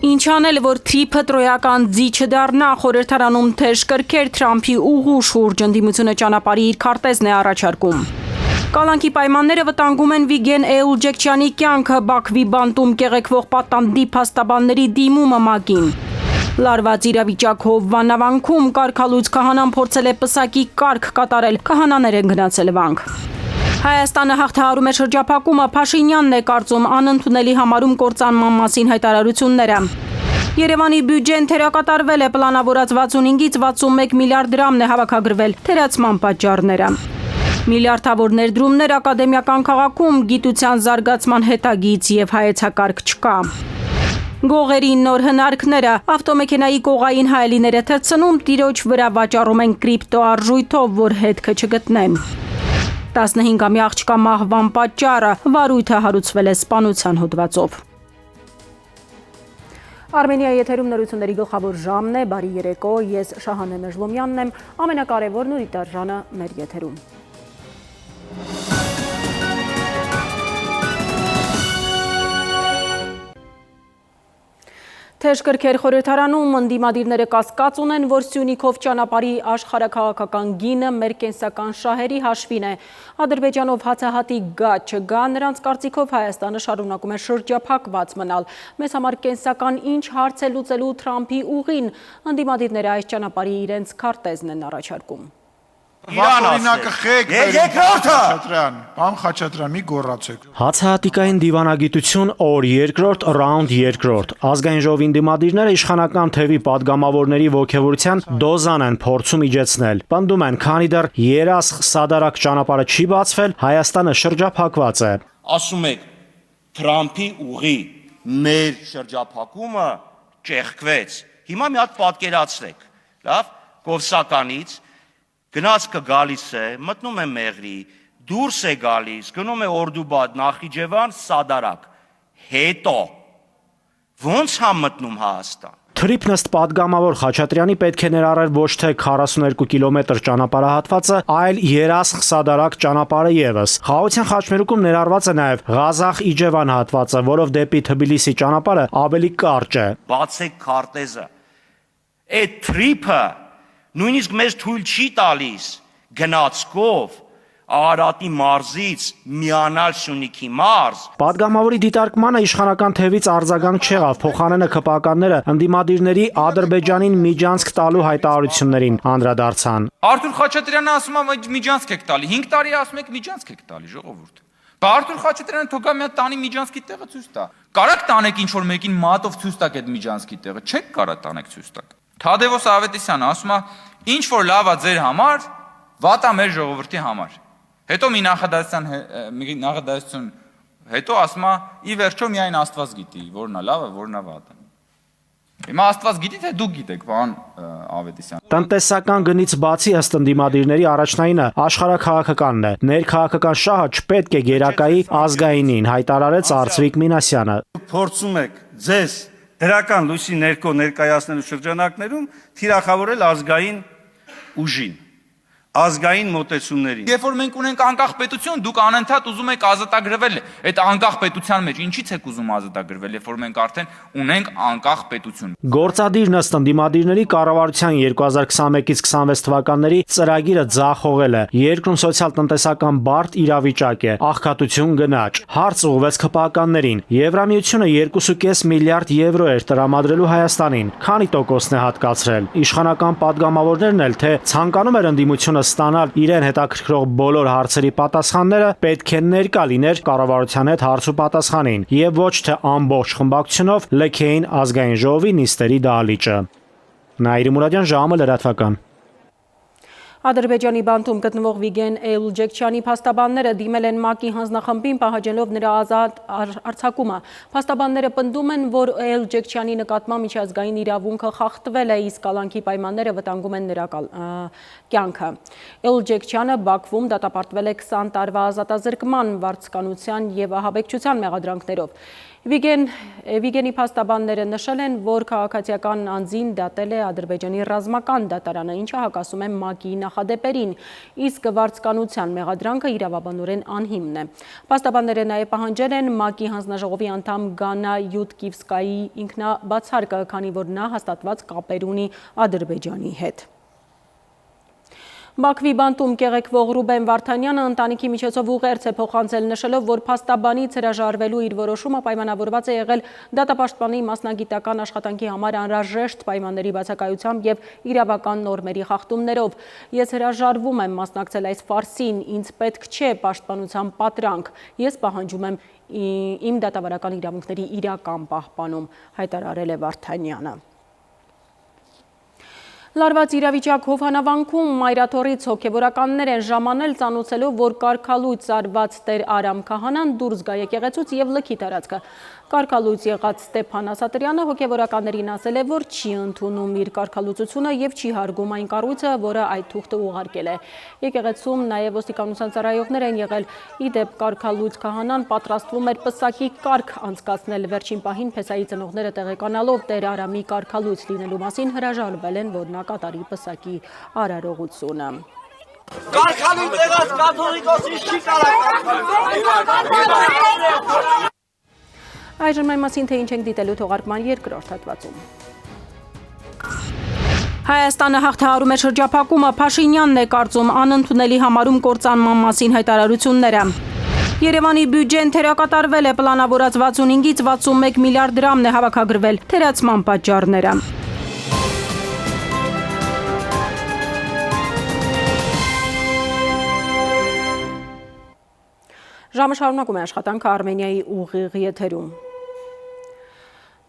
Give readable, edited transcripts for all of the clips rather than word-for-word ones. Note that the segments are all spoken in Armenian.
Ինչ անել, որ թրիփը տրոյական ձի չդառնա, խորհրդարանում թեժ կրքեր Թրամփի ուղու շուրջ ընդդիմությունը ճանապարհի իր քարտեզն է առաջարկում։ Կալանքի պայմանները վտանգում են Վիգեն Էուլջեկչյանի կյանքը, Բաքվի բանտում կեղեքվող պատանդի փաստաբանների դիմումը ՄԱԿ-ին։ Լարված իրավիճակով Վանավանքում կարգալույց քահանան փորձել է պսակի կարգ կատարել, քահանաներ են գնացել վանք։ Հայաստանը հաղթահարում է շրջափակումը, Փաշինյանն է կարծում անընդունելի համարում կործանման մասին հայտարարությունները։ Երևանի բյուջեն թերակատարվել է, պլանավորած 65-ից 61 միլիարդ դրամն է հավաքագրվել, թերացման պատճառները։ Միլիարդավոր ներդրումներ ակադեմիական քաղաքում, գիտության զարգացման հետագիծ եւ հայեցակարգ չկա։ Գողերի նոր հնարքները, ավտոմեքենայի կողային հայելիները թռցնում, տիրոջ վրա վաճառում են կրիպտո արժույթով, որ հետքը չգտնեն։ 15-ամյա աղջկա մահվան պատճառը, վարույթը հարուցվել է սպանության հոդվածով։ Արմենիայի եթերում նորությունների գլխավոր ժամն է, բարի երեկո, ես Շահանե Մեժլոմյանն եմ, ամենակարևորն ու դիտարժանը մեր եթերում։ Թեժ կրքեր խորհրդարանում ընդդիմադիրները կասկած ունեն, որ Սյունիքով ճանապարհի աշխարհաքաղաքական գինը մեր կենսական շահերի հաշվին է։ Ադրբեջանով հացահատի գա չգա, նրանց կարծիքով Հայաստանը շարունակում է շրջափակված մնալ։ Մեզ համար կենսական ինչ հարց է լուծելու Թրամփի ուղին, ընդդիմադիրները այս ճանապարհի իրենց քարտեզն են առաջարկում։ Պան Խաչատրյան, մի գոռացեք։ Հացահատիկային դիվանագիտություն օր երկրորդ, ռաունդ երկրորդ։ Ազգային ժողովի ընդդիմադիրները իշխանական թևի падգամավորների ոգևորության դոզան են փորձում իջեցնել։ Պնդում են, քանի դեռ երաս-սադարակ ճանապարհը չի բացվել, Հայաստանը շրջափակված է։ Ասում եք, Թրամփի ուղի մեր շրջափակումը ճեղքվեց։ Հիմա մի հատ պատկերացրեք, լավ, Կովսականից գնացքը գալիս է, մտնում է Մեղրի, դուրս է գալիս, գնում է Օրդուբադ, Նախիջևան, Սադարակ, հետո ոնց հա մտնում Հայաստան։ Թրիփն ըստ падգամավոր Խաչատրյանի պետք է ներառեր ոչ թե 42 կիլոմետր ճանապարհահատվածը, այլ երաս-սադարակ ճանապարհը ևս։ Խաղաղության խաչմերուկում ներառված է նաև Ղազախ-Իջևան հատվածը, որով դեպի Թբիլիսի ճանապարհը ավելի կարճ է։ Բացեք քարտեզը։ Այդ թրիփը նույնիսկ մեզ թույլ չի տալիս գնացքով Արարատի մարզից միանալ Սյունիքի մարզ։ Պատգամավորի դիտարկմանը իշխանական թևից արձագանք չեղավ, փոխանենը ԿՊԱ-ականները ընդդիմադիրների Ադրբեջանին միջանցք տալու հայտարարություններին անդրադարձան։ Արթուր Խաչատրյանը ասում է միջանցք եք տալի, 5 տարի ասում եք միջանցք եք տալի, ժողովուրդ։ Բա Արթուր Խաչատրյանը թողա մի հատ տանի միջանցքի տեղը ցույց տա։ Կարաք տանեք ինչ որ մեկին մատով ցույց տաք այդ միջանցքի տեղը, չեք կարա տանեք ցույց տաք։ Թադևոս Ավետիսյանը ասում է, ինչ որ լավ է ձեր համար, վատ է մեր ժողովրդի համար։ Հետո մի նախադասություն հետո ասում է, ի վերջո միայն Աստված գիտի, որն է լավը, որն է վատը։ Հիմա Աստված գիտի, թե դուք գիտեք, պարոն Ավետիսյան։ Տնտեսական գնից բացի ըստ ընդդիմադիրների առաջնայինը աշխարհաքաղաքականն է։ Ներքաղաքական շահը չպետք է գերակայի ազգայինին, հայտարարեց Արծվիկ Մինասյանը։ Փորձում եք ձեզ դրական լույսի ներքո ներկայացնելու շրջանակներում թիրախավորել ազգային ուժին, ազգային մոտեցումներին։ Երբ որ մենք ունենք անկախ պետություն, դուք անընդհատ ուզում եք ազատագրվել այդ անկախ պետության մեջ։ Ինչի՞ց եք ուզում ազատագրվել, երբ որ մենք արդեն ունենք անկախ պետություն։ Գործադիրն ըստ ընդդիմադիրների կառավարության 2021-ից 26 թվականների ծրագիրը ձախողել է։ Երկրում սոցիալ-տնտեսական բարդ իրավիճակ է, աղքատություն գնաճ։ Հարց ուղղվեց ԿՊԱ-ականներին։ Եվրամիությունը 2.5 միլիարդ եվրո էր տրամադրելու Հայաստանին։ Քանի տոկոսն է հատկացրել։ Իշխանական падգամավորներն էլ թե ցանկանում էր ընդդիմությունը ստանալ իրեն հետաքրքրող բոլոր հարցերի պատասխանները, պետք է ներկա լիներ կառավարության հետ հարց ու պատասխանին եւ ոչ թե ամբողջ խմբակցությունով լքեին ազգային ժողովի նիստերի դահլիճը։ Նաիրի Մուրադյան, ժամը լրատվական։ Ադրբեջանի բանտում գտնվող Վիգեն Էուլջեկչյանի փաստաբանները դիմել են ՄԱԿ-ի հանձնախմբին պահանջելով նրա ազատ արձակումը։ Փաստաբանները պնդում են, որ Էուլջեկչյանի նկատմամբ միջազգային իրավունքը խախտվել է, իսկ կալանքի պայմանները վտանգում են նրա կյանքը։ Էուլջեկչյանը Բաքվում դատապարտվել է 20 տարվա ազատազրկման, վարձկանության եւ ահաբեկչության մեղադրանքներով։ Վիգենի փաստաբանները նշել են, որ քաղաքացիական անձին դատել է Ադրբեջանի ռազմական դատարանը, ինչը հակասում է ՄԱԿ-ի նախադեպերին, իսկ վարձկանության մեղադրանքը իրավաբանորեն անհիմն է։ Փաստաբանները նաև պահանջել են ՄԱԿ-ի հանձնաժողովի անդամ Գանա Յուտկիվսկայի ինքնաբացարկը, քանի որ նա հաստատված կապեր ունի Ադրբեջանի հետ։ Բաքվի բանտում կեղեքվող Ռուբեն Վարդանյանը ընտանիքի միջոցով ուղերձ է փոխանցել, նշելով, որ փաստաբանից հրաժարվելու իր որոշումը պայմանավորված է եղել դատապաշտպանի մասնագիտական աշխատանքի համար անհրաժեշտ պայմանների բացակայությամբ եւ իրավական նորմերի խախտումներով։ Ես հրաժարվում եմ մասնակցել այս ֆարսին, ինձ պետք չէ պաշտպանության պատրանք, ես պահանջում եմ իմ դատավարական իրավունքների իրական պահպանում, հայտարարել է Վարդանյանը։ Լարված իրավիճակ Հովհանավանքում մայրաթորից հոգևորականներ են ժամանել ծանուցելով, որ կարգալույծ արված Տեր Արամ Քահանան դուրս գա եկեղեցուց եւ լքի տարածքը։ Կարգալույծ եղած Ստեփան Ասատրյանը հոգևորականներին ասել է, որ չի ընդունում իր կարգալույծությունը եւ չի հարգում այն կառույցը, որը այդ թուղթը ուղարկել է։ Եկեղեցում նաեւ ոստիկանության ծառայողներ են եղել։ Ի դեպ կարգալույծ Քահանան պատրաստվում էր պսակի կարգ անցկացնել, վերջին պահին փեսայի ծնողները տեղեկանալով Տեր Արամի կարգալույծ լինելու մասին հրաժարվել են, որ նա կատարի պսակի արարողությունը։ Կարգալույծ եղած կաթողիկոսի չի կարող։ Այժմ այն մասին, թե ինչ ենք դիտելու թողարկման երկրորդ հատվածում։ Հայաստանը հաղթահարում է շրջափակումը, Փաշինյանն է կարծում անընդունելի համարում կործանման մասին հայտարարությունները։ Երևանի բյուջեն թերակատարվել է, պլանավորած 65-ից 61 միլիարդ դրամն է հավաքագրվել, թերացման պատճառները։ Ժամը շարունակում է աշխատանքը Արմենիայի ուղիղ եթերում։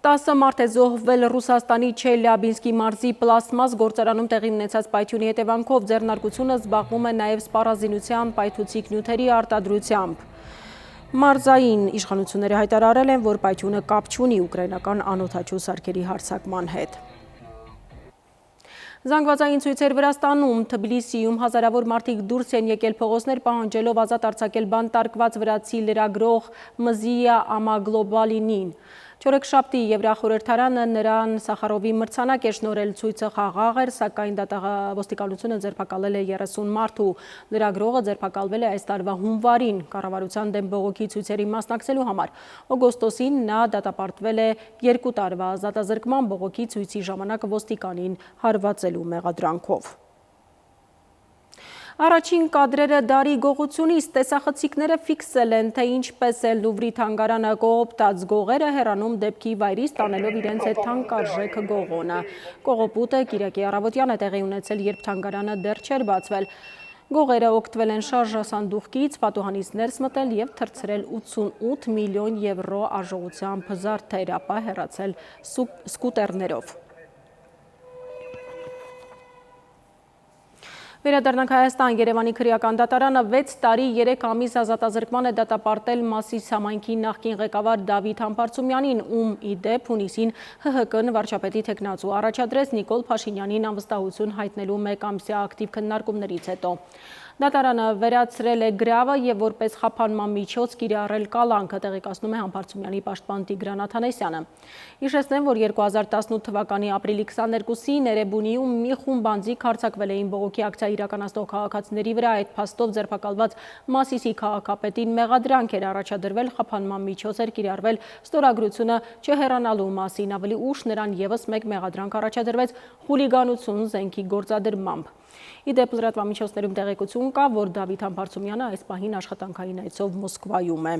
10 մարդ է զոհվել Ռուսաստանի Չելյաբինսկի մարզի պլաստմաս գործարանում տեղի ունեցած պայթյունի հետևանքով, ձեռնարկությունը զբաղվում է նաև սպառազինության պայթուցիկ նյութերի արտադրությամբ։ Մարզային իշխանությունները հայտարարել են, որ պայթյունը կապ չունի ուկրաինական անօդաչու սարքերի հարձակման հետ։ Զանգվածային ցույցեր Վրաստանում, Թբիլիսիում հազարավոր մարդիկ դուրս են եկել փողոցներ պահանջելով ազատ արձակել բանտարկված վրացի լրագրող Մզիա Ամագլոբալինին։ Չորեքշաբթի Եվրախորհրդարանը նրան Սախարովի մրցանակ է շնորհել, ցույցը խաղաղ էր, սակայն ոստիկանությունը ձերբակալել է 30 մարդու։ Լրագրողը ձերբակալվել է այս տարվա հունվարին կառավարության դեմ բողոքի ցույցերի մասնակցելու համար։ Օգոստոսին նա դատապարտվել է 2 տարվա ազատազրկման բողոքի ցույցի ժամանակ ոստիկանին հարվածելու մեղադրանքով։ Առաջին կադրերը դարի գողությունից տեսախցիկները ֆիքսել են, թե ինչպես է Լուվրի թանգարանը կողոպտած գողերը հեռանում դեպքի վայրից տանելով իրենց հետ թանկարժեք գողոնը։ Կողոպուտը Կիրակի առավոտյան է տեղի ունեցել, երբ թանգարանը դեռ չէր բացվել։ Գողերը օգտվել են շարժասանդուղքից, պատուհանից ներս մտել եւ թռցրել 88 միլիոն եվրո արժողությամբ զարդեր, ապա հեռացել սկուտերներով։ Վերադառնանք Հայաստան, Երևանի քրեական դատարանը 6 տարի 3 ամիս ազատազրկման է դատապարտել Մասիս համայնքի նախկին ղեկավար Դավիթ Համբարձումյանին, ում ի դեպ հունիսին ՀՀԿ վարչապետի թեկնածու առաջադրեց Նիկոլ Փաշինյանին անվստահություն հայտնելու 1 ամսյա ակտիվ քննարկումներից հետո։ Դատարանը վերացրել է գրավը եւ որպես խափանման միջոց կիրառել կալանքը, տեղեկացնում է Համբարձումյանի պաշտպան Տիգրան Աթանեսյանը։ Հիշեցնեմ, որ 2018 թվականի ապրիլի 22-ին Էրեբունիում մի խումբ անձիկ հարձակվել էին բողոքի ակցիա իրականացնող քաղաքացիների վրա, այդ փաստով ձերբակալված Մասիսի քաղաքապետին մեղադրանք էր առաջադրվել, խափանման միջոց էր կիրառվել ստորագրությունը չհեռանալու մասին, ավելի ուշ նրան եւս 1 մեղադրանք առաջադրվեց խուլիգանություն զենքի գործադրմամբ։ Ի դեպ լրատվամիջոցներում տեղեկություն կա, որ Դավիթ Համբարձումյանը այս պահին աշխատանքային այցով Մոսկվայում է։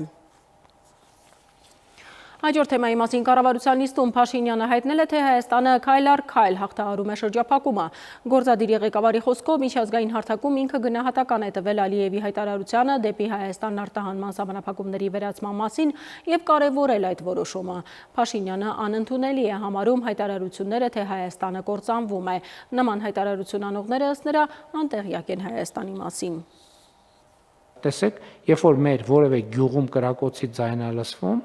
Հաջորդ թեմայի մասին կառավարության նիստում Փաշինյանը հայտնել է, թե Հայաստանը քայլ առ քայլ հաղթահարում է շրջափակումը։ Գործադիր ղեկավարի խոսքով միջազգային հարթակում ինքը գնահատական է տվել Ալիևի հայտարարությանը դեպի Հայաստան արտահանման սահմանափակումների վերացման մասին եւ կարեւորել այդ որոշումը։ Փաշինյանը անընդունելի է համարում հայտարարությունները, թե Հայաստանը կործանվում է։ Նման հայտարարություն անողները ըստ նրա անտեղյակ են Հայաստանի մասին։ Տեսեք, երբ որ մեր որևէ գյուղում կրակոցի ձայն է լսվում,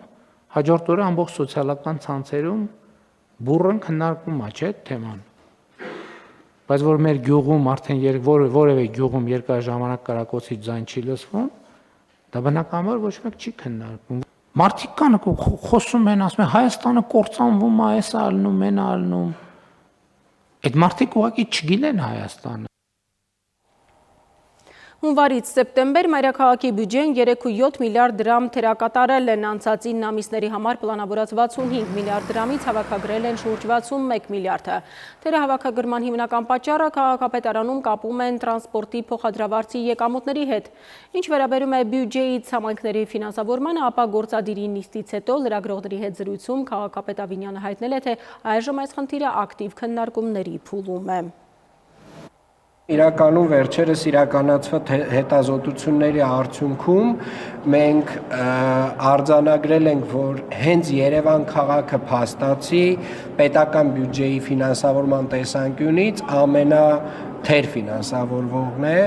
հաջորդ օրը ամբողջ սոցիալական ցանցերում բուրըն քննարկում է, չէ՞ թեման։ Բայց որ մեր գյուղում արդեն որևէ գյուղում երկար ժամանակ կրակոցի ձայն չի լսվում, դա բնականաբար ոչ մեկ չի քննարկում։ Մարդիկ կան խոսում են, ասում են Հայաստանը կործանվում է, այս ալնում, այն ալնում։ Այդ մարդիկ ուղղակի չգիտեն Հայաստանը։ Հունվարից սեպտեմբեր մայրաքաղաքի բյուջեն 3.7 միլիարդ դրամ թերակատարել են, անցած 9 ամիսների համար պլանավորած 65 միլիարդ դրամից հավաքագրել են շուրջ 61 միլիարդը։ Թերահավաքագրման հիմնական պատճառը քաղաքապետարանում կապում են տրանսպորտի փոխադրավարձի եկամուտների հետ։ Ինչ վերաբերում է բյուջեից համայնքների ֆինանսավորմանը, ապա գործադիրի նիստից հետո լրագրողների հետ զրույցում քաղաքապետ Ավինյանը հայտնել է, թե այժմ այս խնդիրը ակտիվ քննարկումների փուլում է։ Իրականում վերջերս իրականացված հետազոտությունների արդյունքում մենք արձանագրել ենք, որ հենց Երևան քաղաքը փաստացի պետական բյուջեի ֆինանսավորման տեսանկյունից թեր ֆինանսավորվողն է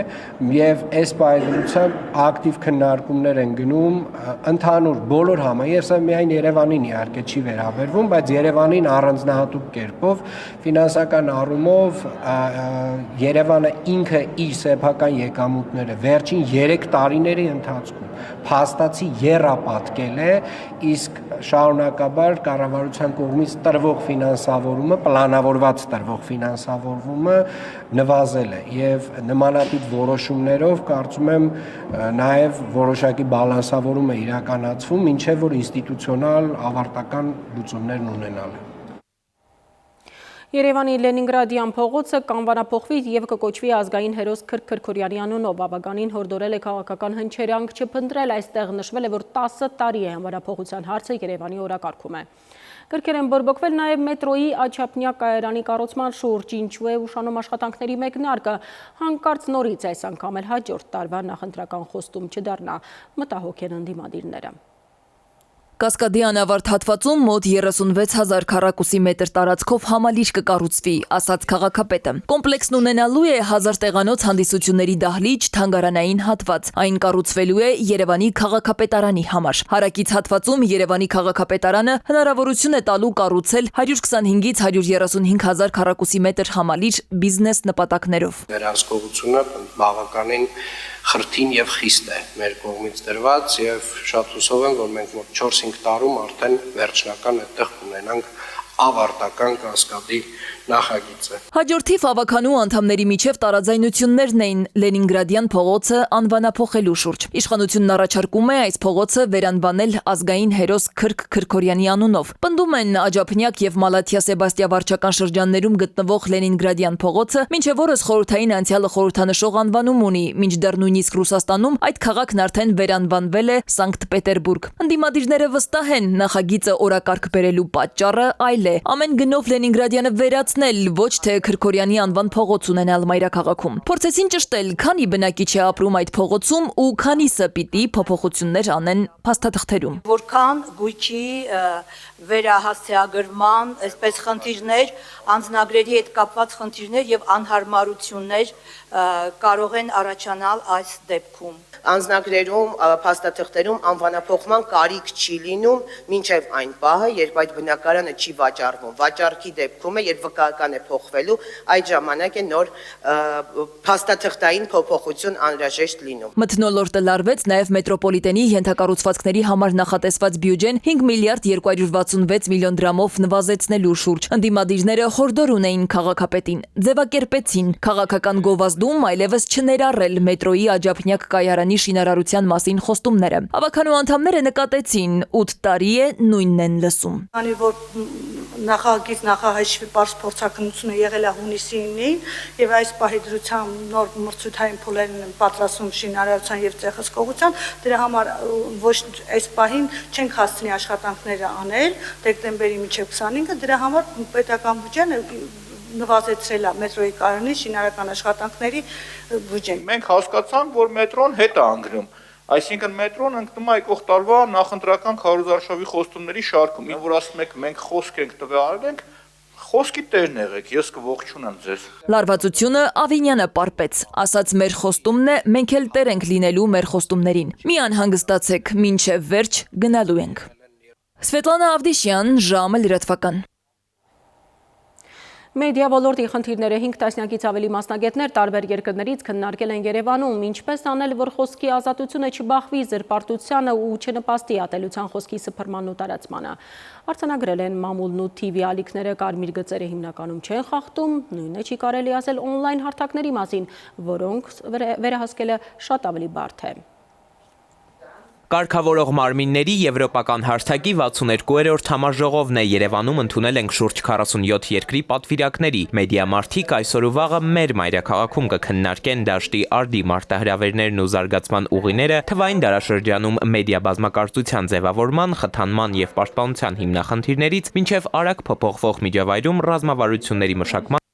եւ այս պայմանությամբ ակտիվ քննարկումներ են գնում ընդհանուր բոլոր եւ սա միայն Երևանին իհարկե չի վերաբերվում, բայց Երևանին առանձնահատուկ կերպով ֆինանսական առումով Երևանը ինքը իր սեփական եկամուտները վերջին 3 տարիների ընթացքում փաստացի եռապատկել է, իսկ շարունակաբար կառավարության կողմից տրվող ֆինանսավորումը, պլանավորված տրվող ֆինանսավորումը նվազել է եւ նմանատիպ որոշումներով կարծում եմ նաեւ որոշակի բալանսավորում է իրականացվում, ինչեւ որ ինստիտուցիոնալ ավարտական լուծումներն ունենալ են։ Երևանի Լենինգրադյան փողոցը կանվանափոխվի եւ կկոչվի ազգային հերոս Քրք Քրքորյանի անունով, բավականին հորդորել է քաղաքական հնչերանգ չփնտրել, այստեղ նշվել է, որ 10 տարի է անվանափոխության հարցը Երևանի օրակարգում է։ Գրքեր են բորբոքվել նաև մետրոյի Աչափնյակ կայարանի կառուցման շուրջ, ինչու է ուշանում աշխատանքների մեկնարկը, հանկարծ նորից այս անգամ էլ հաջորդ տարվա նախընտրական խոստում չդառնա, մտահոգ են ընդդիմադիրները։ Կասկադի անավարտ հատվածում մոտ 36,000 քառակուսի մետր տարածքով համալիր կկառուցվի, ասաց քաղաքապետը։ Կոմպլեքսն ունենալու է 1000 տեղանոց հանդիսությունների դահլիճ, թանգարանային հատված։ Այն կառուցվելու է Երևանի քաղաքապետարանի համար։ Հարակից հատվածում Երևանի քաղաքապետարանը հնարավորություն է տալու կառուցել 125-ից 135,000 քառակուսի մետր համալիր բիզնես նպատակներով։ Վերահսկողությունը բավականին խրթին եւ խիստ է մեր կողմից դրված եւ շատ հուսով եմ, որ մենք մոտ 4-5 տարում արդեն վերջնական այդտեղ կունենանք ավարտական կասկադի նախագիծը։ Հաջորդիվ ավականու անդամների միջև տարաձայնություններն էին Լենինգրադյան փողոցը անվանափոխելու շուրջ։ Իշխանությունն առաջարկում է այս փողոցը վերանվանել ազգային հերոս Քրք Քրքորյանի անունով։ Պնդում են Աջափնյակ եւ Մալաթիա Սեբաստիա վարչական շրջաններում գտնվող Լենինգրադյան փողոցը մինչև օրս խորհրդային անցյալը խորհրդանշող անվանում ունի, մինչդեռ նույնիսկ Ռուսաստանում այդ քաղաքն արդեն վերանվանվել է Սանկտ Պետերբուրգ։ Ընդդիմադիրները վստահ են, նախագիծը օրակարգ բերելու պատճառը այլ է։ Ամեն գնով Լենինգրադյանը վերացնել, ոչ թե Քրքորյանի անվան փողոց ունենալ մայրաքաղաքում։ Փորձեցին ճշտել, քանի բնակիչ է ապրում այդ փողոցում ու քանիսը պիտի փոփոխություններ անեն փաստաթղթերում։ Որքան գույքի վերահասցեագրման, այսպես խնդիրներ, անձնագրերի հետ կապված խնդիրներ եւ անհարմարություններ կարող են առաջանալ այս դեպքում։ Անձնագրերում, փաստաթղթերում անվանափոխման կարիք չի լինում մինչև այն պահը, երբ այդ բնակարանը չի վաճառվում։ Վաճառքի դեպքում է, երբ վկայական է փոխվելու, այդ ժամանակ է նոր փաստաթղթային փոփոխություն անհրաժեշտ լինում։ Մթնոլորտը լարվեց նաև մետրոպոլիտենի ենթակառուցվածքների համար նախատեսված բյուջեն 5 միլիարդ 266 միլիոն դրամով նվազեցնելու շուրջ։ Ընդդիմադիրները հորդոր ունեին քաղաքապետին, ձևակերպեցին քաղաքական գովազդում այլևս չներառել մետրոյի Աջափնյակ կայարանի շինարարության մասին խոստումները։ Ավականու անդամները նկատեցին 8 տարի է նույնն են լսում։ Քանի որ նախագիծ նախահաշվի պարզ փորձակնությունը եղել է հունիսի 9-ին եւ այս պահի դրությամբ նոր մրցութային փուլերն են պատրաստում շինարարության եւ ցեղասկողության, դրա համար ոչ այս պահին չենք հասցնի աշխատանքները անել դեկտեմբերի մինչեւ 25-ը, դրա համար պետական բյուջեն նվազեցրել է մետրոյի կայարանի շինարարական աշխատանքների բյուջեն։ Մենք հասկացանք, որ մետրոն հետ է անգնում։ Այսինքն մետրոն ընկնում է եկող տարվա նախընտրական քարոզարշավի խոստումների շարքում։ Ինչ որ ասում եք, մենք խոսք ենք տվյալ ենք, խոսքի տերն եղեք, ես կողջունեմ ձեզ։ Լարվածությունը Ավինյանը պարպեց, ասաց մեր խոստումն է, մենք էլ տեր ենք լինելու մեր խոստումներին։ Մի անհանգստացեք, մինչև վերջ գնալու ենք։ Սվետլանա Ավդիշյան, ժամը լրատվական։ Մեդիա ոլորտի խնդիրները 5 տասնյակից ավելի մասնագետներ տարբեր երկրներից քննարկել են Երևանում, ինչպես անել, որ խոսքի ազատությունը չբախվի զրպարտությանը ու չնպաստի ատելության խոսքի սփռմանն ու տարածմանը։ Արձանագրել են մամուլն ու TV ալիքները, կարմիր գծերը հիմնականում չեն խախտում, նույնը չի կարելի ասել օնլայն հարթակների մասին, որոնք վերահսկելը շատ ավելի բարդ է։ Կարգավորող մարմինների եվրոպական հարթակի 62-րդ համաժողովն է Երևանում ընդունել ենք շուրջ 47 երկրի պատվիրակների։ Մեդիա մարդիկ այսօր ու վաղը մեր մայրաքաղաքում կքննարկեն դաշտի արդի մարտահրավերներն ու զարգացման ուղիները, թվային դարաշրջանում մեդիա բազմակարծության ձևավորման, խթանման եւ պաշտպանության հիմնախնդիրներից մինչեւ արագ փոփոխվող միջավայրում ռազմավարությունների մշակման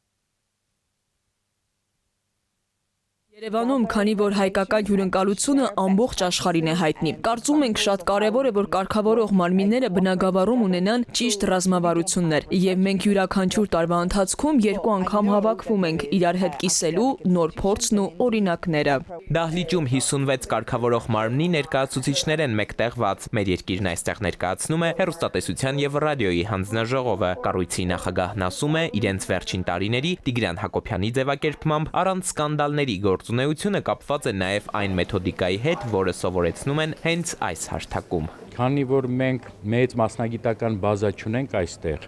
Երևանում, քանի որ հայկական հյուրընկալությունը ամբողջ աշխարհին է հայտնի։ Կարծում ենք շատ կարևոր է, որ կարգավորող մարմինները բնագավառում ունենան ճիշտ ռազմավարություններ, եւ մենք յուրաքանչյուր տարվա ընթացքում 2 անգամ հավաքվում ենք իրար հետ կիսելու նոր փորձն ու օրինակները։ Դահլիճում 56 կարգավորող մարմնի ներկայացուցիչներ են մեկտեղված։ Մեր երկիրն այստեղ ներկայացնում է հեռուստատեսության եւ ռադիոյի հանձնաժողովը։ Կառույցի նախագահն ասում է, իրենց վերջին տարիների Տիգրան Հակոբյանի ձևակերպմամբ առանց սկանդալների գործունեությունը կապված է նաև այն մեթոդիկայի հետ, որը սովորեցնում են հենց այս հարթակում։ Քանի որ մենք մեծ մասնագիտական բազա չունենք այստեղ,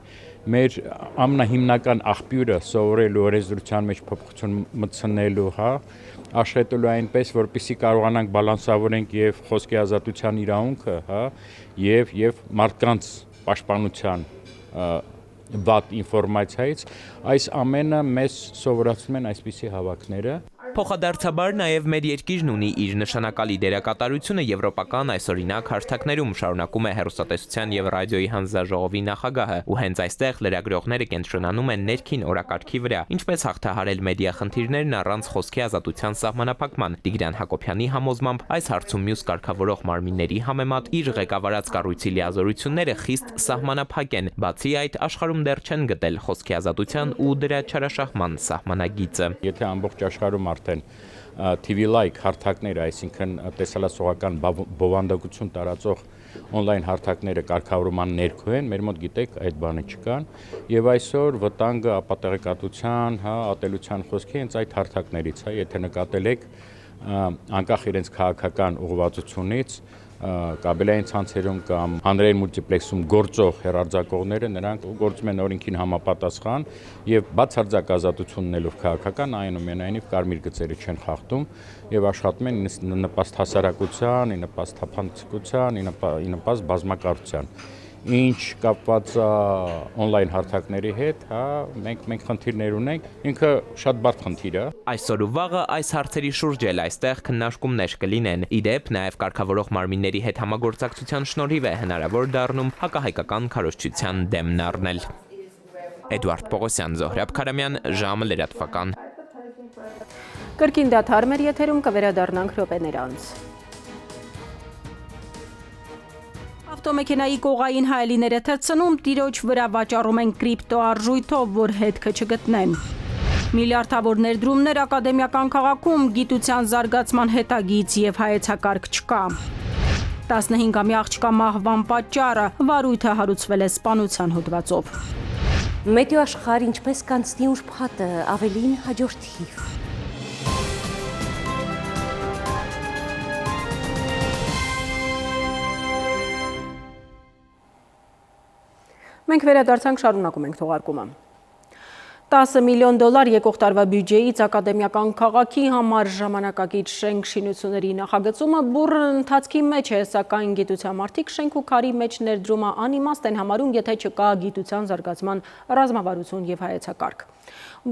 մեր ամենահիմնական աղբյուրը սովորելու օրենսդրության մեջ փոփոխություն մտցնելու, աշխատելու այնպես, որպեսզի կարողանանք բալանսավորենք եւ խոսքի ազատության իրավունքը, եւ մարդկանց պաշտպանության վատ ինֆորմացիայից, այս ամենը մեզ սովորացնում են այսպիսի հավաքները։ Փոխադարձաբար նաև մեր երկիրն ունի իր նշանակալի դերակատարությունը եվրոպական այսօրինակ հարթակներում, շարունակում է հեռուստատեսության եւ ռադիոյի հանձնաժողովի նախագահը, ու հենց այստեղ լրագրողները կենտրոնանում են ներքին օրակարգի վրա, ինչպես հաղթահարել մեդիա խնդիրներն առանց խոսքի ազատության սահմանափակման։ Տիգրան Հակոբյանի համոզմամբ այս հարցում մյուս կարգավորող մարմինների համեմատ իր ղեկավարած կառույցի լիազորությունները խիստ սահմանափակ են, բացի այդ աշխարհում դեռ չեն գտել խոսքի ազատության ու դրա չարաշահման սահմանագիծը։ Եթե ամբողջ աշխարհում TV-like հարթակները, այսինքն տեսալասողական բովանդակություն տարածող օնլայն հարթակները կարգավորման ներքո են, մեր մոտ գիտեք այդ բանը չկան, եւ այսօր վտանգը ապատեղեկատվության, ատելության խոսքի հենց այդ հարթակներից է, եթե նկատել եք անկախ իրենց քաղաքական ուղղվածությունից կաբելային ցանցերում կամ հանրային մուլտիպլեքսում գործող հեռարձակողները նրանք գործում են օրենքին համապատասխան եւ բացարձակ ազատություն ունելով քաղաքական այնուամենայնիվ կարմիր գծերը չեն խախտում եւ աշխատում են նպաստ հասարակության, նպաստ թափանցիկության, նպաստ բազմակարծության։ Ինչ կապված օնլայն հարթակների հետ, մենք խնդիրներ ունենք, ինքը շատ բարդ խնդիր է։ Այսօր ու վաղը այս հարցերի շուրջ էլ այստեղ քննարկումներ կլինեն։ Իդեպ նաև կարգավորող մարմինների հետ համագործակցության շնորհիվ է հնարավոր դառնում հակահայկական քարոզչության դեմն առնել։ Էդուարդ Պողոսյան, Զոհրաբ Քարամյան, ժամը լրատվական։ Կրկին դադար մեր եթերում կվերադառնանք րոպեներ անց։ Ավտոմեքենայի կողային հայելիները թռցնում, տիրոջ վրա վաճառում են կրիպտո արժույթով, որ հետքը չգտնեն։ Միլիարդավոր ներդրումներ ակադեմիական քաղաքում, գիտության զարգացման հետագիծ եւ հայեցակարգ չկա։ 15-ամյա աղջկա մահվան պատճառը, վարույթը հարուցվել է սպանության հոդվածով։ Մեդիա աշխարհ ինչպես կանցնի ուրբաթը, ավելին հաջորդ թիվ։ Մենք վերադարձանք, շարունակում ենք թողարկումը։ $10 միլիոն եկող տարվա բյուջեից ակադեմիական քաղաքի համար ժամանակակից շենք շինությունների նախագծումը բուռն ընթացքի մեջ է, սակայն գիտության մարդիկ շենք ու քարի մեջ ներդրումը անիմաստ են համարում, եթե չկա գիտության զարգացման ռազմավարություն եւ հայեցակարգ։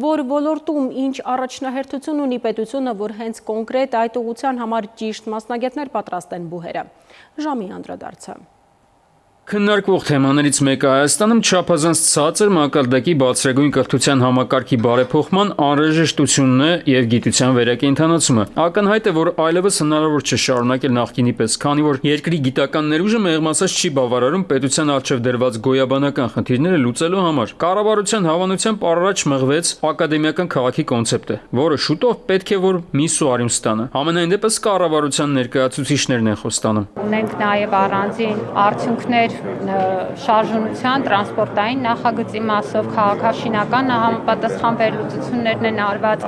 Որ ոլորտում ինչ առաջնահերթություն ունի պետությունը, որ հենց կոնկրետ այդ ուղղության համար ճիշտ մասնագետներ պատրաստեն բուհերը։ Ժամի անդրադարձը։ Քննարկվող թեմաներից մեկը Հայաստանում չափազանց ցածր մակարդակի բարձրագույն կրթության համակարգի բարեփոխման անհրաժեշտությունն է եւ գիտության վերակենդանացումը։ Ակնհայտ է, որ այլևս հնարավոր չէ շարունակել նախկինի պես, քանի որ երկրի գիտական ներուժը մեղմ ասած չի բավարարում պետության առջև դրված գոյաբանական խնդիրները լուծելու համար։ Կառավարության հավանությամբ առաջ մղվեց ակադեմիական քաղաքի կոնցեպտը, որը շուտով պետք է որ միս ու արյուն ստանա։ Համենայն դեպս կառավարության ներկայացուցիչներն են խոստանում։ Ունենք նաեւ առանձին արդյունքներ մեր շարժունության տրանսպորտային նախագծի մասով քաղաքաշինական համապատասխան վերլուծություններն են արված։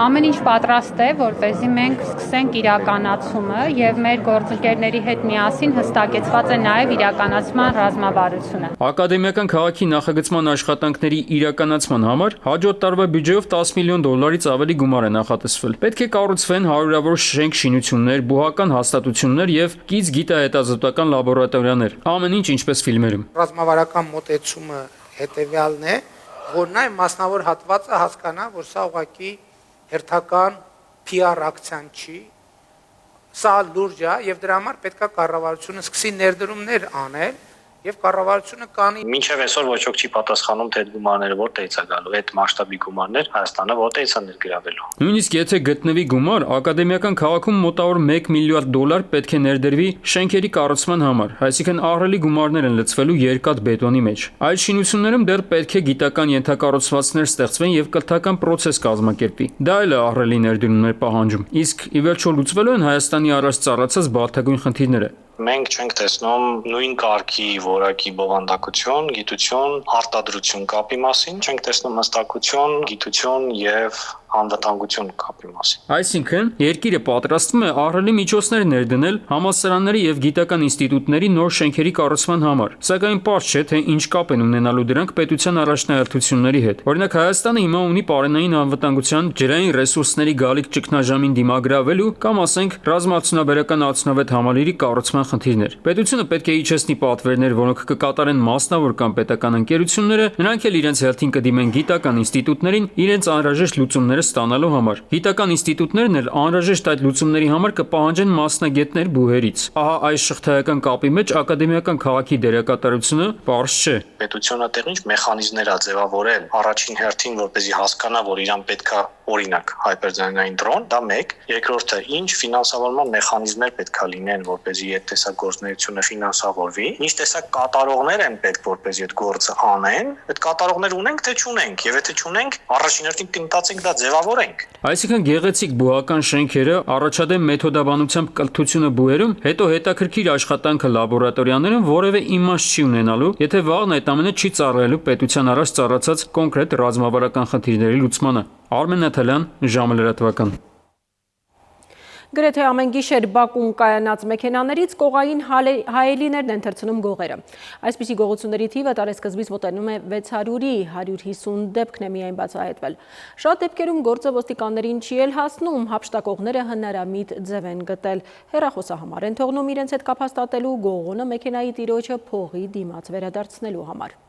Ամեն ինչ պատրաստ է, որպեսզի մենք սկսենք իրականացումը եւ մեր գործընկերների հետ միասին հստակեցված է նաեւ իրականացման ռազմավարությունը։ Ակադեմիական քաղաքի նախագծման աշխատանքների իրականացման համար հաջորդ տարվա բյուջեով $10 միլիոն ավելի գումար է նախատեսվել։ Պետք է կառուցվեն հարյուրավոր շենք-շինություններ, բուհական հաստատություններ եւ կից գիտահետազոտական լաբորատորիաներ։ Ամեն ինչ ինչպես ֆիլմերում։ Ռազմավարական մոտեցումը հետեւյալն է, որ նաեւ մասնավոր հատվածը հասկանա, որ սա ուղղակի հերթական PR ակցիան չի, սա լուրջ է եւ դրա համար պետքա կառավարությունը սկսի ներդրումներ անել եւ կառավարությունը կանի։ Մինչև այսօր ոչ ոք չի պատասխանում, թե այդ գումարները որտեղից է գալու, այդ մասշտաբի գումարներ Հայաստանը որտեղից է ներգրավելու։ Նույնիսկ եթե գտնվի գումար, ակադեմիական քաղաքում մոտավոր $1 միլիարդ պետք է ներդրվի շենքերի կառուցման համար, այսինքն ահռելի գումարներ են լցվելու երկաթ բետոնի մեջ։ Այդ շինություններում դեռ պետք է գիտական ենթակառուցվածքներ ստեղծվեն եւ կրթական process կազմակերպվի։ Դա էլ է ահռելի ներդրումներ պահանջում։ Իսկ ի վերջո լուծվելու են Հայաստանի առաջ ծառացած բարդագույն խնդիրները։ Մենք չենք տեսնում նույն կարգի որակի բովանդակություն, գիտություն, արտադրություն կապի մասին, չենք տեսնում հստակություն, գիտություն եւ անվտանգություն կապի մասին։ Այսինքն, երկիրը պատրաստվում է ահռելի միջոցներ ներդնել համալսարանների եւ գիտական ինստիտուտների նոր շենքերի կառուցման համար, սակայն պարզ չէ, թե ինչ կապ են ունենալու դրանք պետության առաջնահերթությունների հետ։ Օրինակ, Հայաստանը հիմա ունի պարենային անվտանգության, ջրային ռեսուրսների գալիք ճգնաժամին դիմագրավելու կամ ասենք ռազմաարդյունաբերական արդյունավետ համալիրի կառուցման խնդիրներ։ Պետությունը պետք է իջեցնի պատվերներ, որոնք կկատարեն մասնավոր կամ պետական ընկերությունները, նրանք էլ իրենց հերթին կդիմեն գիտական ինստիտուտներին իրենց անհրաժեշտ լուծումները ստանալու համար։ Գիտական ինստիտուտներն էլ անհրաժեշտ այդ լուծումների համար կպահանջեն մասնագետներ բուհերից։ Ահա այս շղթայական կապի մեջ ակադեմիական քաղաքի դերակատարությունը պարզ չէ։ Պետությունը դեռ ինչ մեխանիզմներ է ձևավորել առաջին հերթին, որպեսզի հասկանա, որ իրան պետքա օրինակ հայպերձայնային դրոն, դա մեկ, երկրորդը ինչ ֆինանսավորման մեխանիզմներ պետքա լինեն, որպեսզի այդ տեսակ գործունեությունը ֆինանսավորվի, ինչ տեսակ կատարողներ են պետք, որպեսզի այդ գործը անեն, այդ կատարողներ ունենք թե չունենք, եւ եթե չունենք, առաջին հերթին կընտածենք դա ձևավորենք։ Այսինքն գեղեցիկ բուհական շենքերը, առաջադեմ մեթոդաբանությամբ կրթությունը բուհերում, հետո հետաքրքիր աշխատանքը լաբորատորիաներում որևէ իմաստ չի ունենալու, եթե վաղն այդ ամենը չի ծառայելու պետության առաջ ծառացած կոնկրետ ռազմավարական խնդիրների լուծմանը։ Արմեն Նաթալյան, ժամը լրատվական։ Գրեթե ամեն գիշեր Բաքուն կայանած մեքենաներից կողային հայելիներն են թռցնում գողերը։ Այսպիսի գողությունների թիվը տարեսկզբից մոտենում է 600-ի, 150 դեպքն է միայն բացահայտվել։ Շատ դեպքերում գործը ոստիկաններին չի էլ հասնում, հափշտակողները հնարամիտ ձև են գտել։ Հեռախոսահամար են թողնում իրենց հետ կապ հաստատելու, գողոնը մեքենայի տիրոջը փողի դիմաց վերադարձնելու համար։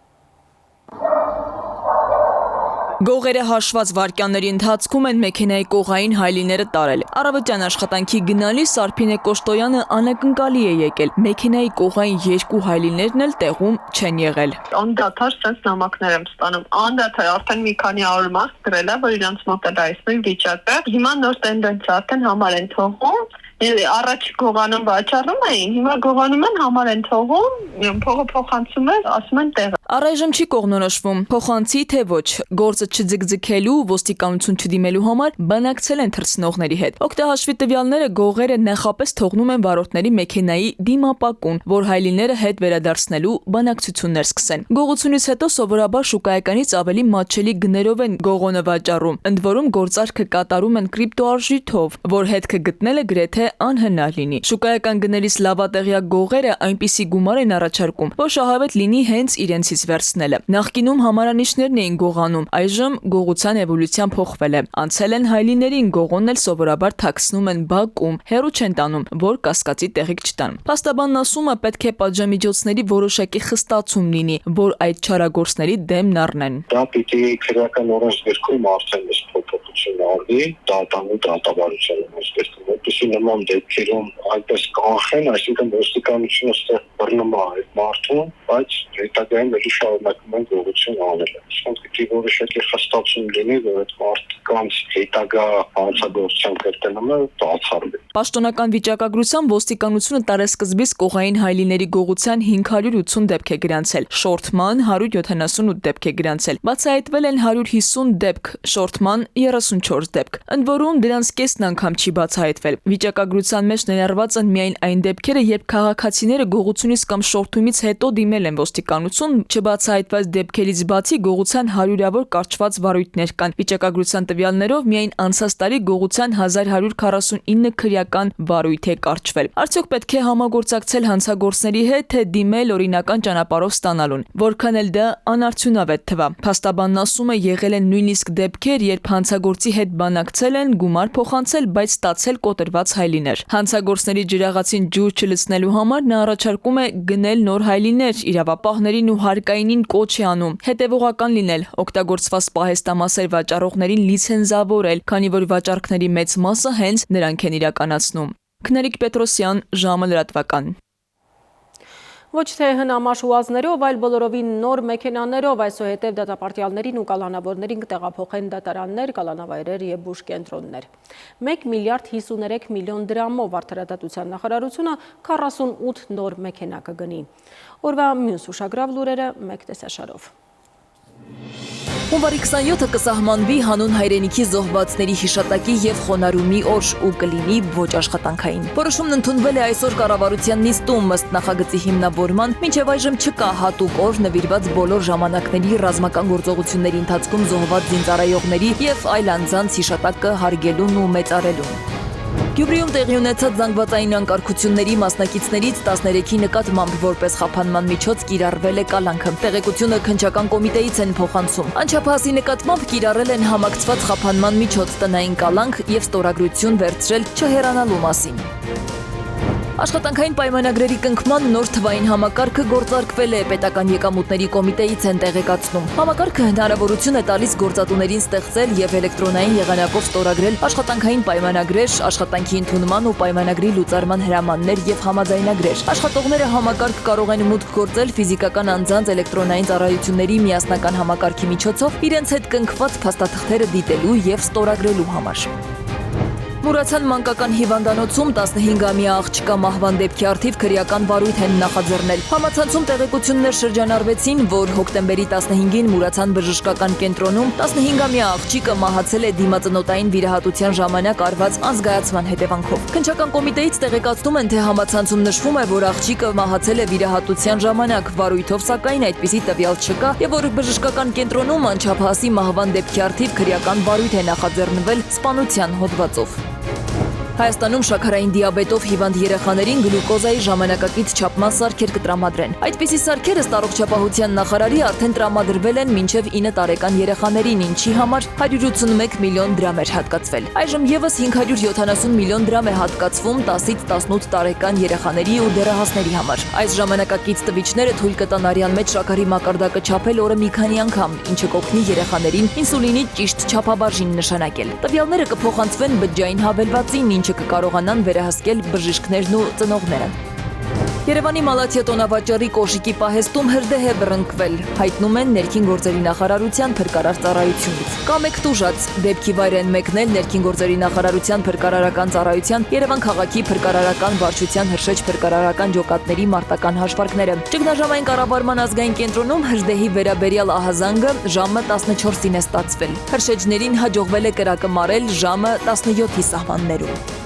Գողերը հաշված վայրկյանների ընթացքում են մեքենայի կողային հայելիները տարել։ Առավոտյան աշխատանքի գնալիս Արփինե Կոշտոյանը անակնկալի է եկել։ Մեքենայի կողային 2 հայելիներն էլ տեղում չեն եղել։ Անդադար sense նամակներ եմ ստանում։ Անդադար արդեն մի քանի 100 մաս գրել է, որ իրանց մոտ է այս նույն վիճակը։ Հիմա նոր տենդենս արդեն համար են թողում։ Առաջ գողանում վաճառում էին, հիմա գողանում են, համար են թողում, փողը փոխանցում են, ասում են տեղը։ Առայժմ չի կողմնորոշվում, փոխանցի թե ոչ, գործը չձգձգելու, ոստիկանություն չդիմելու համար բանակցել են թռցնողների հետ։ Օգտահաշվի տվյալները գողերը նախապես թողնում են վարորդների մեքենայի դիմապակուն, որ հայելիները հետ վերադարձնելու բանակցություններ սկսեն։ Գողությունից հետո սովորաբար շուկայականից ավելի մատչելի գներով են գողոնը վաճառում, ընդ որում գործարքը կատարում են կրիպտոարժույթով, որ հետքը գտնելը գրեթե անհնար լինի։ Շուկայական գներից լավատեղյակ գողերը այնպիսի գումար են առաջարկում, որ շահավետ լինի հենց իրենցից վերցնելը։ Նախկինում համարանիշներն էին գողանում, այժմ գողության էվոլյուցիան փոխվել է։ Անցել են հայելիներին, գողոնն էլ սովորաբար թաքցնում են բակում, հեռու չեն տանում, որ կասկածի տեղիք չտան։ Փաստաբանն ասում է, պետք է պատժամիջոցների որոշակի խստացում լինի, որ այդ չարագործների դեմն առնեն։ Դա պիտի քրեական օրենսգրքում արդեն փոփոխություն արվի, դատավարության օրենսգրքում, որպեսզի նման դեպքերում այնպես կանխեն, այսինքն ոստիկանությունը ստեղ բռնում է այդ մարդուն, բայց հետագայում ելի շարունակում են գողություն անելը։ Իսկ պիտի որոշակի խստացում լինի, որ այդ մարդկանց հետագա հանցագործության կրտելումը բացառվի։ Պաշտոնական վիճակագրությամբ ոստիկանությունը տարեսկզբից կողային հայելիների գողության 580 դեպք է գրանցել, շորթման 178 դեպք է գրանցել, բացահայտվել են 150 դեպք, շորթման 34 դեպք, ընդ որում դրանց կեսն անգամ չի բացահայտվել։ Վիճակագրության մեջ ներառված են միայն այն դեպքերը, երբ քաղաքացիները գողությունից նույնիսկ կամ շորթումից հետո դիմել են ոստիկանություն, չբացահայտված դեպքերից բացի գողության հարյուրավոր կարճված վարույթներ կան։ Վիճակագրության տվյալներով միայն անցած տարի գողության 1149 քրեական վարույթ է կարճվել։ Արդյոք պետք է համագործակցել հանցագործների հետ, թե դիմել օրինական ճանապարհով ստանալուն, որքան էլ դա անարդյունավետ թվա։ Փաստաբանն ասում է, եղել են նույնիսկ դեպքեր, երբ հանցագործի հետ բանակցել են, գումար փոխանցել, բայց ստացել կոտրված հայլիներ։ Հանցագործների ջրաղացին ջուր չլցնելու համար նա առաջարկում է գնել նոր հայլիներ, իրավապահներին ու հարկայինին կոչ է անում հետևողական լինել, օգտագործված պահեստամասեր վաճառողներին լիցենզավորել, քանի որ վաճառքների մեծ մասը հենց նրանք են իրականացնում։ Քնարիկ Պետրոսյան, ժամը լրատվական։ Ոչ թե հնամաշ ուազներով, այլ բոլորովին նոր մեքենաներով այսուհետև դատապարտյալներին ու կալանավորներին կտեղափոխեն դատարաններ, կալանավայրեր և բուժ կենտրոններ։ 1 միլիարդ 53 միլիոն դրամով արդարադատության նախարարությունը 48 նոր մեքենա կգնի։ Օրվա մյուս ուշագրավ լուրերը մեկ տեսաշարով։ Հունվարի 27-ը կսահմանվի հանուն հայրենիքի զոհվածների հիշատակի և խոնարհումի օր ու կլինի ոչ աշխատանքային։ Որոշումն ընդունվել է այսօր կառավարության նիստում ըստ նախագծի հիմնավորման, մինչև այժմ չկա հատուկ օր նվիրված բոլոր ժամանակների ռազմական գործողությունների ընթացքում զոհված զինծառայողների և այլ անձանց հիշատակը հարգելուն ու մեծարելուն։ Գյումրիում տեղի ունեցած զանգվածային անկարգությունների մասնակիցներից 13-ի նկատմամբ որպես խափանման միջոց կիրառվել է կալանքը։ Տեղեկությունը քննչական կոմիտեից են փոխանցում։ Անչափահասի նկատմամբ կիրառել են համակցված խափանման միջոց տնային կալանք և ստորագրություն վերցրել չհեռանալու մասին։ Աշխատանքային պայմանագրերի կնքման նոր թվային համակարգը գործարկվել է, պետական եկամուտների կոմիտեից են տեղեկացնում։ Համակարգը հնարավորություն է տալիս գործատուներին ստեղծել և էլեկտրոնային եղանակով ստորագրել աշխատանքային պայմանագրեր, աշխատանքի ընդունման ու պայմանագրի լուծարման հրամաններ և համաձայնագրեր։ Աշխատողները համակարգ կարող են մուտք գործել ֆիզիկական անձանց էլեկտրոնային ծառայությունների միասնական համակարգի միջոցով իրենց հետ կնքված փաստաթղթերը դիտելու և ստորագրելու համար։ Մուրացան մանկական հիվանդանոցում 15-ամյա աղջկա մահվան դեպքի առթիվ քրեական վարույթ են նախաձեռնել։ Համացանցում տեղեկություններ շրջանառվեցին, որ հոկտեմբերի 15-ին Մուրացան բժշկական կենտրոնում 15-ամյա աղջիկը մահացել է դիմածնոտային վիրահատության ժամանակ արված անզգայացման հետևանքով։ Քննչական կոմիտեից տեղեկացնում են, թե համացանցում նշվում է, որ աղջիկը մահացել է վիրահատության ժամանակ, վարույթով սակայն այդպիսի տվյալ չկա, եւ որ բժշկական կենտրոնում անչափահասի մահվան դեպքի առթիվ քրեական վարույթ է նախաձեռնվել սպանության հոդվածով։ Հայաստանում շաքարային դիաբետով հիվանդ երեխաներին գլյուկոզայի ժամանակակից չափման սարքեր կտրամադրեն։ Այդպիսի սարքերը ըստ առողջապահության նախարարի արդեն տրամադրվել են մինչև 9 տարեկան երեխաներին, ինչի համար 181 միլիոն դրամ էր հատկացվել։ Այժմ եւս 570 միլիոն դրամ է հատկացվում 10-ից 18 տարեկան երեխաների ու դեռահասների համար։ Այս ժամանակակից տվիչները թույլ կտան արյան մեջ շաքարի մակարդակը չափել օրը մի քանի անգամ, ինչը կօգնի երեխաներին ինսուլինի ճիշտ չափաբաժին նշանակել։ Տվյալները կփոխանցվեն բջջային հավելվածին, ինչը կկարողանան վերահսկել բժիշկներն ու ծնողները։ Երևանի Մալաթիա տոնավաճառի կոշիկի պահեստում հրդեհ է բռնկվել, հայտնում են ներքին գործերի նախարարության փրկարար ծառայությունից։ Կամ եք տուժած, դեպքի վայր են մեկնել ներքին գործերի նախարարության փրկարարական ծառայության Երևան քաղաքի փրկարարական վարչության հրշեջ փրկարարական ջոկատների մարտական հաշվարկները։ Ճգնաժամային կառավարման ազգային կենտրոնում հրդեհի վերաբերյալ ահազանգը ժամը 14-ին է ստացվել։ Հրշեջներին հաջողվել է կրակը մարել ժամը 17-ի սահմաններում։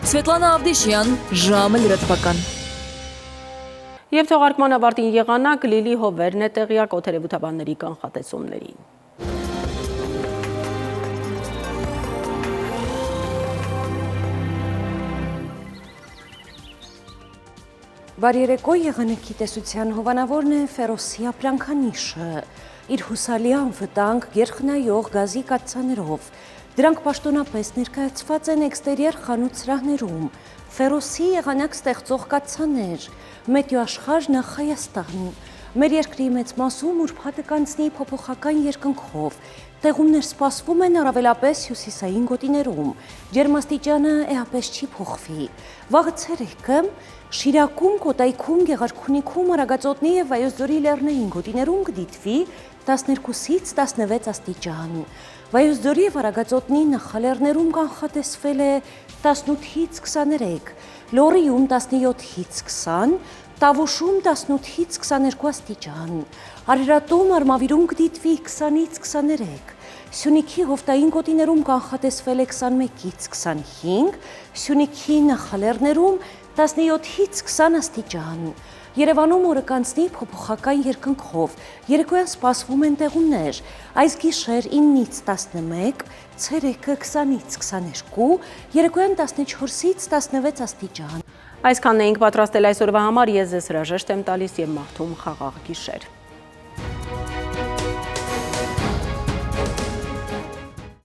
Սվետլանա Ավդիշյան, ժամը լրատվական։ Եվ թողարկման ավարտին եղանակ Լիլի Հովերն է տեղյակ օդերևութաբանների կանխատեսումներին։ Բարերեկո եղանակի տեսության հովանավորն է Ֆերոսի ապրանքանիշը, իր հուսալի անվտանգ գերխնայող գազի կաթսաներով։ Դրանք պաշտոնապես ներկայացված են էքստերիեր խանութ սրահներում, Ֆերոսի եղանակ ստեղծող կաթսաներ, Մետեոաշխարհ նախ Հայաստան։ Մեր երկրի մեծ մասում ուրբաթը կանցնի փոփոխական երկնքով։ Տեղումներ սպասվում են առավելապես հյուսիսային գոտիներում։ Ջերմաստիճանը էապես չի փոխվի։ Վաղը ցերեկը Շիրակում, Կոտայքում, Գեղարքունիքում, Արագածոտնի և Վայոց ձորի լեռնային գոտիներում կդիտվի 12-ից 16 աստիճան։ Վայոց ձորի և Արագածոտնի նախալեռներում կանխատեսվել է 18-ից 23, Լոռիում 17-ից 20, Տավուշում 18-ից 22 աստիճան, Արարատում, Արմավիրում կդիտվի 20-ից 23, Սյունիքի հովտային գոտիներում կանխատեսվել է 21-ից 25, Սյունիքի նախալեռներում 17-ից 20 աստիճան, Երևանում օրը կանցնի փոփոխական երկնքով, երեկոյան սպասվում են տեղումներ, այս գիշեր 9-ից 11, ցերեկը 20-ից 22, երեկոյան 14-ից 16 աստիճան։ Այսքանն էինք պատրաստել այսօրվա համար, ես ձեզ հրաժեշտ եմ տալիս եւ մաղթում խաղաղ գիշեր։